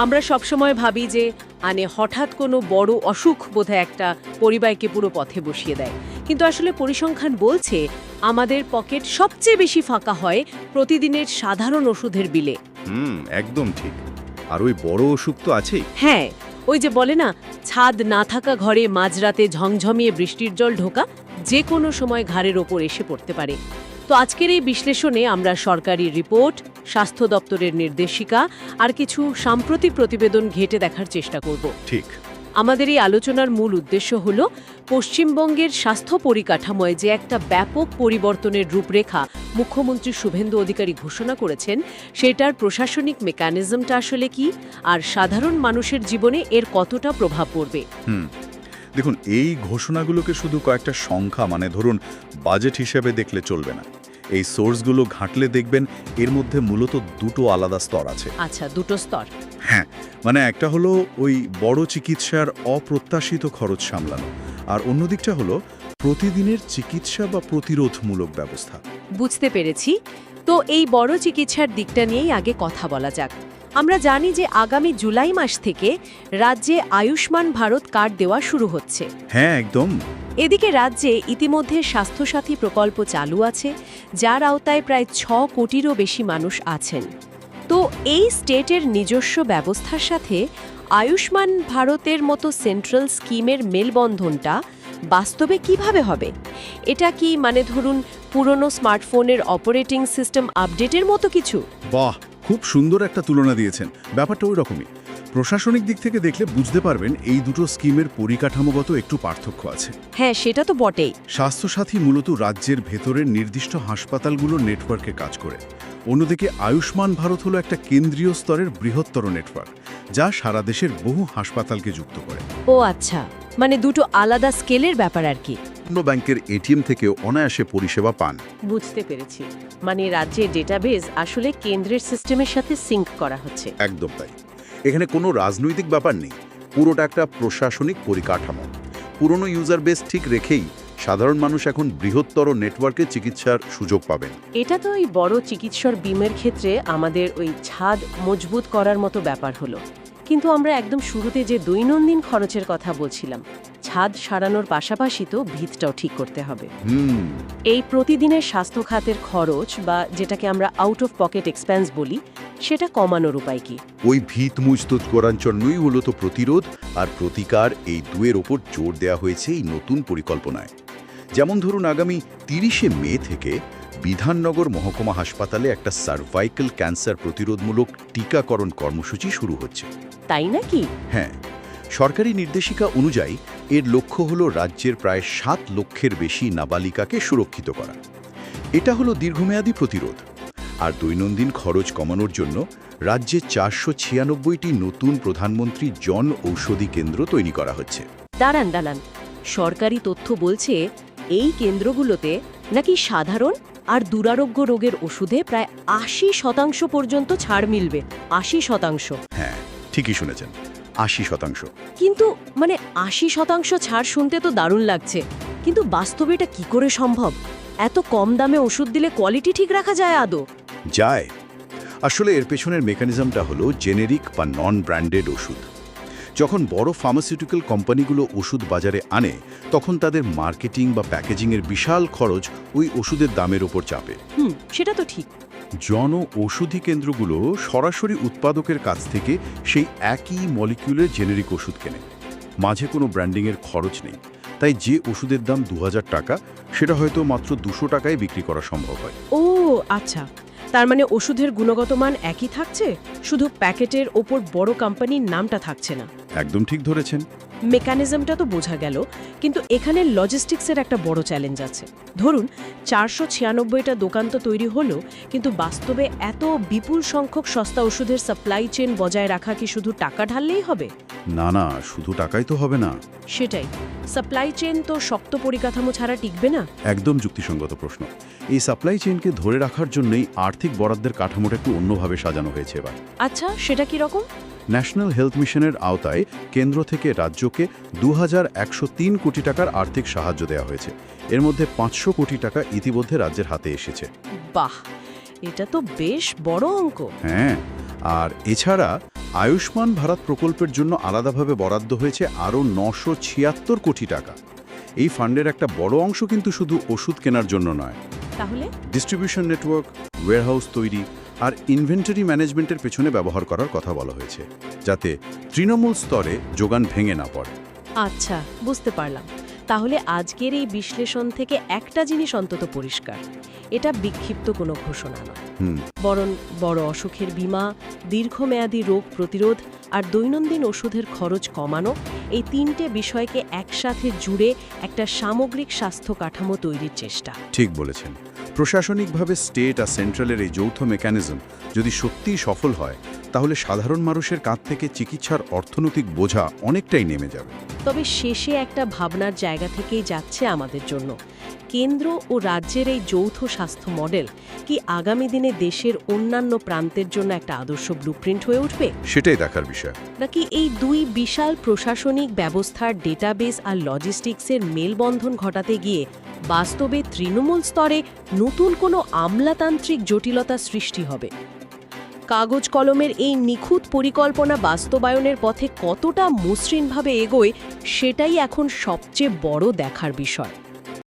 আমরা সবসময় ভাবি যে হঠাৎ কোনো বড় অসুখ বোধহয় একটা পরিবারকে পুরো পথে বসিয়ে দেয়, কিন্তু আসলে পরিসংখ্যান বলছে আমাদের পকেট সবচেয়ে বেশি ফাঁকা হয় প্রতিদিনের সাধারণ ওষুধের বিলে। একদম ঠিক। আর ওই বড় অসুখ তো আছেই। হ্যাঁ, ওই যে বলে না, ছাদ না থাকা ঘরে মাঝরাতে ঝমঝমিয়ে বৃষ্টির জল ঢোকা যে কোনো সময় ঘাড়ের ওপর এসে পড়তে পারে। তো আজকের এই বিশ্লেষণে আমরা সরকারি রিপোর্ট, স্বাস্থ্য দপ্তরের নির্দেশিকা আর কিছু সাম্প্রতিক প্রতিবেদন ঘেঁটে দেখার চেষ্টা করব। ঠিক। আমাদের এই আলোচনার মূল উদ্দেশ্য হল পশ্চিমবঙ্গের স্বাস্থ্য পরিকাঠামোয় যে একটা ব্যাপক পরিবর্তনের রূপরেখা মুখ্যমন্ত্রী শুভেন্দু অধিকারী ঘোষণা করেছেন, সেটার প্রশাসনিক মেকানিজমটা আসলে কি, আর সাধারণ মানুষের জীবনে এর কতটা প্রভাব পড়বে। দেখুন, এই ঘোষণাগুলোকে শুধু কয়েকটা সংখ্যা ধরুন বাজেট হিসেবে দেখলে চলবে না। এই সোর্সগুলো ঘাঁটলে দেখবেন এর মধ্যে মূলত দুটো আলাদা স্তর আছে। আচ্ছা, দুটো স্তর। হ্যাঁ, একটা হলো ওই বড় চিকিৎসার অপ্রত্যাশিত খরচ সামলানো, আর অন্য দিকটা হলো প্রতিদিনের চিকিৎসা বা প্রতিরোধমূলক ব্যবস্থা। বুঝতে পেরেছি। তো এই বড় চিকিৎসার দিকটা নিয়েই আগে কথা বলা যাক। আমরা জানি যে আগামী জুলাই মাস থেকে রাজ্যে আয়ুষ্মান ভারত কার্ড দেওয়া শুরু হচ্ছে। হ্যাঁ, একদম। এদিকে রাজ্যে ইতিমধ্যে স্বাস্থ্যসাথী প্রকল্প চালু আছে, যার আওতায় প্রায় 6 কোটিরও বেশি মানুষ আছেন। তো এই স্টেটের নিজস্ব ব্যবস্থার সাথে আয়ুষ্মান ভারতের মতো সেন্ট্রাল স্কিমের মেলবন্ধনটা বাস্তবে কিভাবে হবে? এটা কি ধরুন পুরনো স্মার্টফোনের অপারেটিং সিস্টেম আপডেটের মতো কিছু? বাহ, খুব সুন্দর একটা তুলনা দিয়েছেন। ব্যাপারটা ওই রকমই। প্রশাসনিক দিক থেকে দেখলে বুঝতে পারবেন এই দুটো স্কিমের পরিকাঠামোগত একটু পার্থক্য আছে। হ্যাঁ, সেটা তো বটেই। স্বাস্থ্যসাথী মূলত রাজ্যের ভেতরের নির্দিষ্ট হাসপাতালগুলোর নেটওয়ার্কে কাজ করে। অন্যদিকে আয়ুষ্মান ভারত হলো একটা কেন্দ্রীয় স্তরের বৃহত্তর নেটওয়ার্ক, যা সারা দেশের বহু হাসপাতালকে যুক্ত করে। ও আচ্ছা, দুটো আলাদা স্কেলের ব্যাপার আর কি। অন্য ব্যাংকের এটিএম থেকেও অনায়াসে পরিষেবা পান। বুঝতে পেরেছি। রাজ্যের ডেটাবেজ আসলে কেন্দ্রের সিস্টেমের সাথে সিঙ্ক করা হচ্ছে। একদম তাই। এখানে কোনো রাজনৈতিক ব্যাপার নেই, পুরোটা একটা প্রশাসনিক পরিকাঠামো। পুরনো ইউজার বেস ঠিক রেখেই সাধারণ মানুষ এখন বৃহত্তর নেটওয়ার্কে চিকিৎসার সুযোগ পাবেন। এটা তো ওই বড় চিকিৎসার বিমের ক্ষেত্রে আমাদের ওই ছাদ মজবুত করার মতো ব্যাপার হলো। কিন্তু আমরা একদম শুরুতে যে দৈনন্দিন খরচের কথা বলছিলাম, ছাদ সারানোর পাশাপাশি তো ভিতটাও ঠিক করতে হবে। এই প্রতিদিনের স্বাস্থ্য খাতের খরচ, বা যেটাকে আমরা আউট অফ পকেট এক্সপেন্স বলি, সেটা কমানোর উপায় কি? ওই ভিত মজবুত করার জন্যই মূলত প্রতিরোধ আর প্রতিকার, এই দুয়ের ওপর জোর দেওয়া হয়েছে এই নতুন পরিকল্পনায়। যেমন ধরুন, আগামী 30শে মে থেকে বিধাননগর মহকুমা হাসপাতালে একটা সার্ভাইকাল ক্যান্সার প্রতিরোধমূলক টিকাকরণ কর্মসূচি শুরু হচ্ছে। তাই নাকি? হ্যাঁ, সরকারি নির্দেশিকা অনুযায়ী এর লক্ষ্য হলো রাজ্যের প্রায় 7 লক্ষের বেশি নাবালিকাকে সুরক্ষিত করা। এটা হলো দীর্ঘমেয়াদী প্রতিরোধ। আর দৈনন্দিন খরচ কমানোর জন্য রাজ্যে 496টি নতুন প্রধানমন্ত্রী জন ঔষধি কেন্দ্র তৈরি করা হচ্ছে। দাঁড়ান, সরকারি তথ্য বলছে এই কেন্দ্রগুলোতে নাকি সাধারণ আর দুরারোগ্য রোগের ওষুধে প্রায় 80% পর্যন্ত ছাড় মিলবে। 80%? হ্যাঁ, ঠিকই শুনেছেন, 80%। কিন্তু 80% ছাড় শুনতে তো দারুণ লাগছে, কিন্তু বাস্তবে এটা কি করে সম্ভব? এত কম দামে ওষুধ দিলে কোয়ালিটি ঠিক রাখা যায় আদৌ? যায়। আসলে এর পেছনের মেকানিজমটা হলো জেনেরিক বা নন ব্র্যান্ডেড ওষুধ। যখন বড় ফার্মাসিউটিক্যাল কোম্পানিগুলো ওষুধ বাজারে আনে, তখন তাদের মার্কেটিং বা প্যাকেজিংয়ের বিশাল খরচ ওই ওষুধের দামের ওপর চাপে। সেটা তো ঠিক। জন ঔষধি কেন্দ্রগুলো সরাসরি উৎপাদকের কাছ থেকে সেই একই মলিকিউলের জেনেরিক ওষুধ কেনে। মাঝে কোনো ব্র্যান্ডিংয়ের খরচ নেই। তাই যে ওষুধের দাম 2000 টাকা, সেটা হয়তো মাত্র 200 টাকায় বিক্রি করা সম্ভব হয়। ও আচ্ছা, তার ওষুধের গুণগত মান একই থাকছে, শুধু প্যাকেটের ওপর বড় কোম্পানির নামটা থাকছে না। একদম ঠিক ধরেছেন। মেকানিজমটা তো বোঝা গেল, কিন্তু এখানে লজিস্টিক্সের একটা বড় চ্যালেঞ্জ আছে। ধরুন 496টা দোকান তো তৈরি হলো, কিন্তু বাস্তবে এত বিপুল সংখ্যক সস্তা ওষুধের সাপ্লাই চেইন বজায় রাখা কি শুধু টাকা ঢাললেই হবে? না, শুধু টাকাই তো হবে না। সেটাই, সাপ্লাই চেইন তো শক্ত পরিকাঠামো ছাড়া টিকবে না। একদম যুক্তিসঙ্গত প্রশ্ন। এই সাপ্লাই চেইনকে ধরে রাখার জন্যই আর্থিক বরাদ্দের কাঠামোটা একটু অন্যভাবে সাজানো হয়েছে এবার। আচ্ছা, সেটা কি রকম? ন্যাশনাল হেলথ মিশনের আওতায় কেন্দ্র থেকে রাজ্যকে 2103 কোটি টাকার আর্থিক সাহায্য দেওয়া হয়েছে। এর মধ্যে 500 কোটি টাকা ইতিমধ্যে রাজ্যের হাতে এসেছে। বাহ, এটা তো বেশ বড় অঙ্ক। হ্যাঁ, আর এছাড়া আয়ুষ্মান ভারত প্রকল্পের জন্য আলাদাভাবে বরাদ্দ হয়েছে আরও 976 কোটি টাকা। এই ফান্ডের একটা বড় অংশ কিন্তু শুধু ওষুধ কেনার জন্য নয়, তাহলে ডিস্ট্রিবিউশন নেটওয়ার্ক, ওয়্যারহাউস তৈরি আর ইনভেন্টরি ম্যানেজমেন্টের পেছনে ব্যবহার করার কথা বলা হয়েছে, যাতে তৃণমূল স্তরে যোগান ভেঙে না পড়ে। আচ্ছা, বুঝতে পারলাম। তাহলে আজকের এই বিশ্লেষণ থেকে একটা জিনিস অন্তত পরিষ্কার, এটা বিক্ষিপ্ত কোনো ঘোষণা নয়, বরং বড় অসুখের বীমা, দীর্ঘমেয়াদী রোগ প্রতিরোধ আর দৈনন্দিন ওষুধের খরচ কমানো, এই তিনটে বিষয়কে একসাথে জুড়ে একটা সামগ্রিক স্বাস্থ্য কাঠামো তৈরির চেষ্টা। ঠিক বলেছেন। প্রশাসনিকভাবে স্টেট আর সেন্ট্রালের এই যৌথ মেকানিজম যদি সত্যিই সফল হয়, তাহলে সাধারণ মানুষের কাঁধ থেকে চিকিৎসার অর্থনৈতিক বোঝা অনেকটাই নেমে যাবে। তবে শেষে একটা ভাবনার জায়গা থেকেই যাচ্ছে আমাদের জন্য, কেন্দ্র ও রাজ্যের এই যৌথ স্বাস্থ্য মডেল কি আগামী দিনে দেশের অন্যান্য প্রান্তের জন্য একটা আদর্শ ব্লুপ্রিন্ট হয়ে উঠবে, সেটাই দেখার বিষয়। নাকি এই দুই বিশাল প্রশাসনিক ব্যবস্থার ডেটাবেস আর লজিস্টিক্সের মেলবন্ধন ঘটাতে গিয়ে বাস্তবে তৃণমূল স্তরে নতুন কোনো আমলাতান্ত্রিক জটিলতা সৃষ্টি হবে? কাগজ কলমের এই নিখুঁত পরিকল্পনা বাস্তবায়নের পথে কতটা মসৃণভাবে এগোয়, সেটাই এখন সবচেয়ে বড় দেখার বিষয়।